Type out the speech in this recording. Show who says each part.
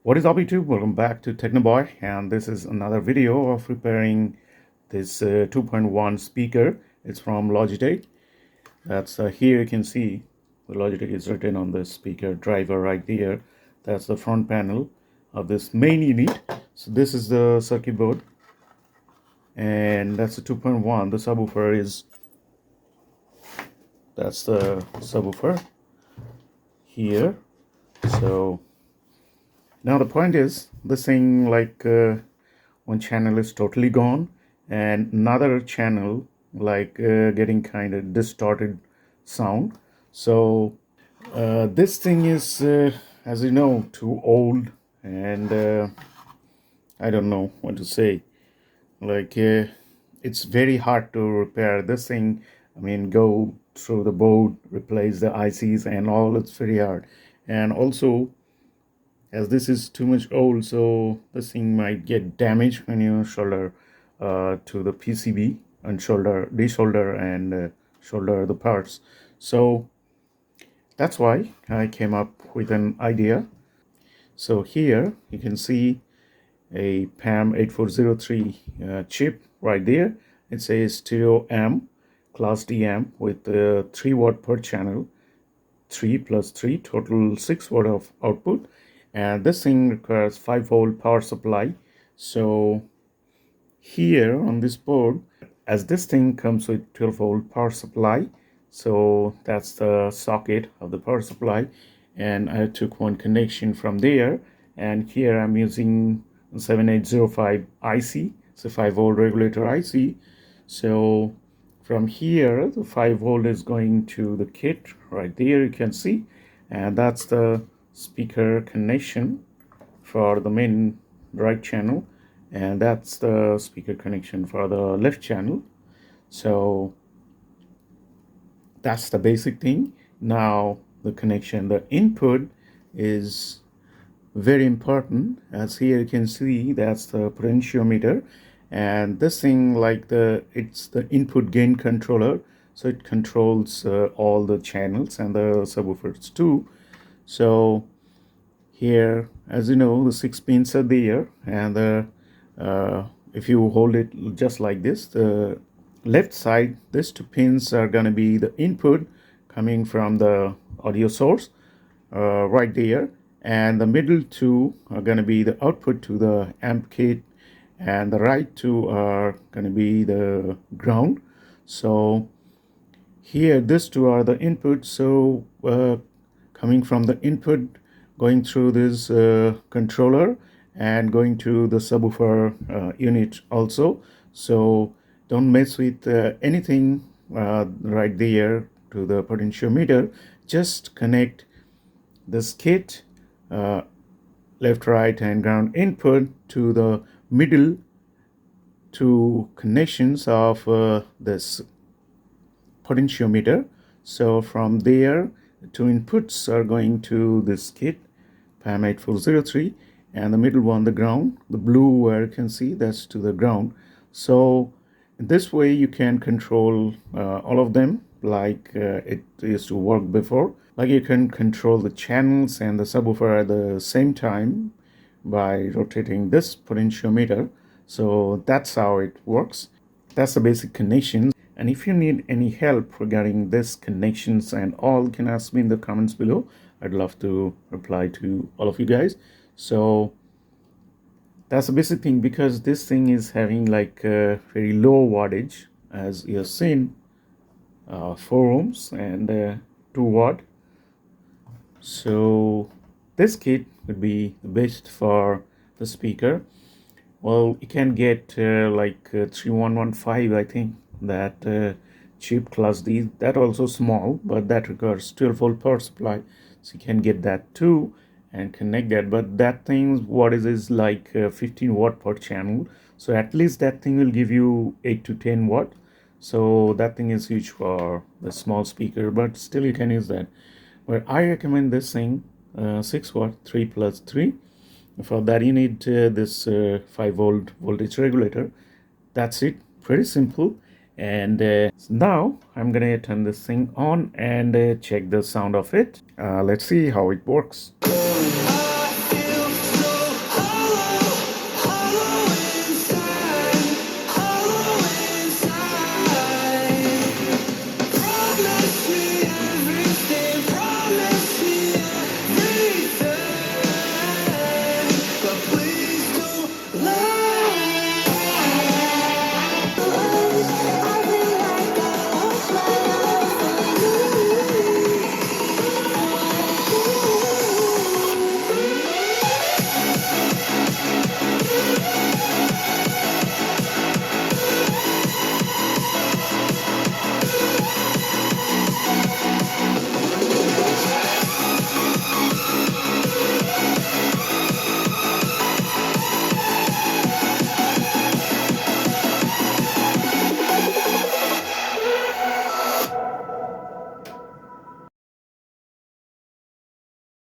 Speaker 1: What is up YouTube? Welcome back to Technoboy, and this is another video of repairing this 2.1 speaker. It's from Logitech. That's here you can see the Logitech is written on the speaker driver right there. That's the front panel of this main unit. So this is the circuit board, and that's the 2.1. The subwoofer is, that's the subwoofer here. So now the point is, this thing, like one channel is totally gone and another channel getting kind of distorted sound. So this thing is, as you know, too old, and I don't know what to say. It's very hard to repair this thing. I mean, go through the board, replace the ICs and all. It's very hard. And also, as this is too much old, so this thing might get damaged when you solder to the PCB and desolder and solder the parts. So that's why I came up with an idea. So here you can see a PAM 8403 chip right there. It's a stereo amp, class D amp with 3 watt per channel, 3 plus 3, total 6 watt of output. And this thing requires 5-volt power supply. So here on this board, as this thing comes with 12-volt power supply, so that's the socket of the power supply, and I took one connection from there, and here I'm using 7805 IC, it's a 5-volt regulator IC. So from here the 5-volt is going to the kit right there, you can see, and that's the speaker connection for the main right channel, and that's the speaker connection for the left channel. So that's the basic thing. Now the connection, the input is very important. As here you can see, that's the potentiometer, and this thing, it's the input gain controller, so it controls all the channels and the subwoofers too. So here, as you know, the 6 pins are there, and if you hold it just like this, the left side, these 2 pins are going to be the input coming from the audio source right there, and the middle 2 are going to be the output to the amp kit, and the right 2 are going to be the ground. So here these 2 are the inputs, so coming from the input, going through this controller and going to the subwoofer unit also. So don't mess with anything right there to the potentiometer. Just connect this kit, left, right and ground input, to the middle 2 connections of this potentiometer. So from there, the 2 inputs are going to this kit, PAM 8403, and the middle one, the ground, the blue where you can see, that's to the ground. So in this way you can control all of them like it used to work before. Like you can control the channels and the subwoofer at the same time by rotating this potentiometer. So that's how it works. That's the basic connections. And if you need any help regarding this connections and all, you can ask me in the comments below. I'd love to reply to all of you guys. So that's the basic thing, because this thing is having like a very low wattage, as you have seen, 4 ohms and 2 watt. So this kit would be the best for the speaker. Well, you can get 3115, I think, that cheap class D, that also small, but that requires 12-volt power supply, so you can get that too and connect that. But that thing, what is like 15 watt per channel, so at least that thing will give you 8 to 10 watt. So that thing is huge for the small speaker, but still you can use that. But I recommend this thing, 6 watt 3 plus 3. For that you need this 5-volt voltage regulator. That's it, pretty simple. And now I'm gonna turn this thing on and check the sound of it. Let's see how it works.